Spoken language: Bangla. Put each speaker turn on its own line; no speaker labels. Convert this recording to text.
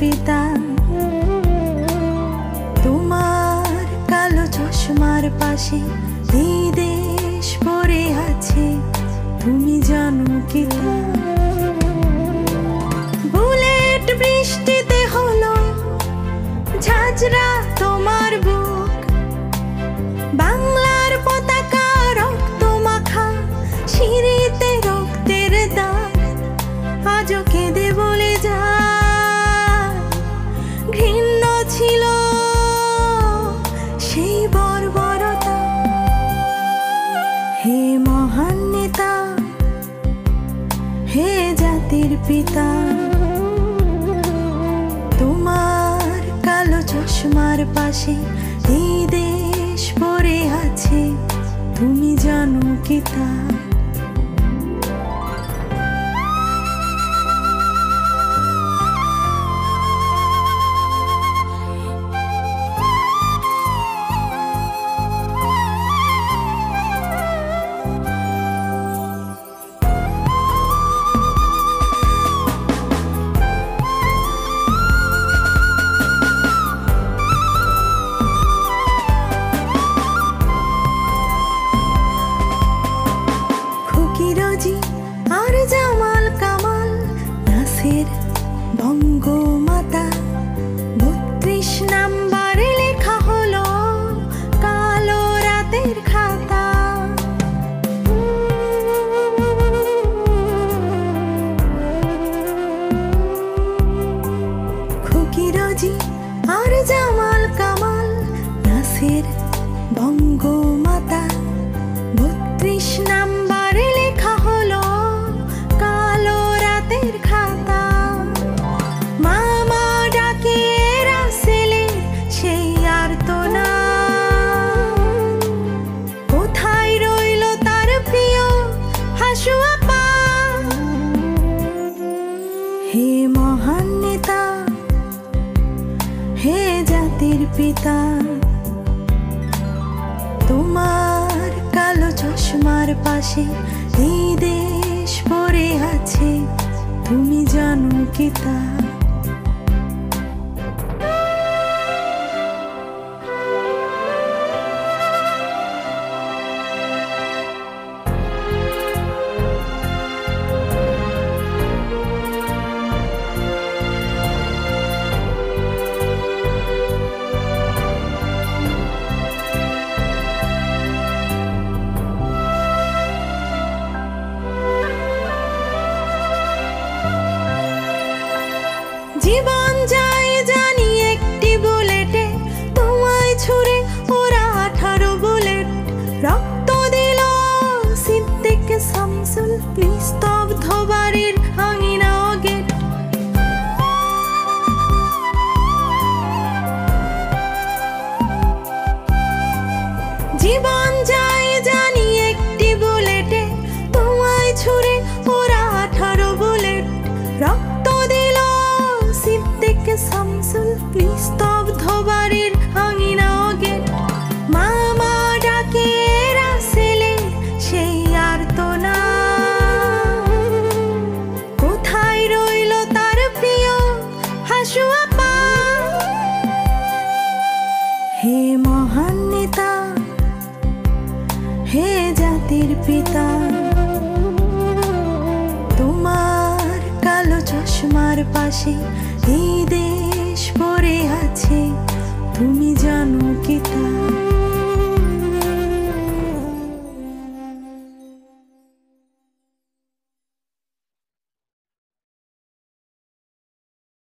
পিতা। তোমার কালো চশমার পাশে এই দেশ পড়ে আছে, তুমি জানো কি তা? বুলেট বৃষ্টিতে হলো ঝাঁঝরা তোমার বুক, বাংলার পতাকা রক্ত মাখা সিঁড়িতে রক্তের দাগ আজও কেঁদে বলে যায় ঘৃণ্য ছিল সেই বর্বরতা। হে মহান নেতা, হে জাতির পিতা, তোমার কালো চশমার পাশে এই দেশ পড়ে আছে, তুমি জানো কি তা? আর জামাল কামাল নাসির বঙ্গমাতা ৩২ নাম্বারে লেখা হলো কালো রাতের খাতা। খুকিরজি আর জামাল কামাল নাসির বঙ্গমাতা ৩২ নাম্বারে লেখা হলো কালো রাতের খাতা। মামা ডাকে রাসেলের সেই আর্তনা, কোথায় রইল তার প্রিয় হাসু আপা? হে মহান নেতা, হে জাতির পিতা, তোমার কালো চশমার পাশে এই দেশ পড়ে আছে, তুমি জানো কি তা? জীবন যায় জানি একটি বুলেটে, তোমায় ছুড়ে ওরা 18 বুলেট। রক্ত দিল সিদ্দিক শামসুল, নিস্তব্ধ বাড়ির আঙিনা ও গেট। জীবন যায় জানি একটি বুলেটে, তোমায় ছুড়ে ওরা 18 বুলেট। রক্ত দিল সিদ্দিক শামসুল, নিস্তব্ধ বাড়ির আঙিনা ও গেট। মামা ডাকে রাসেলের সেই আর্তনা, কোথায় রইল তার প্রিয় হাসু আপা? হে মহান নেতা, হে জাতির পিতা, তোমার কালো চশমার পাশে এই দেশ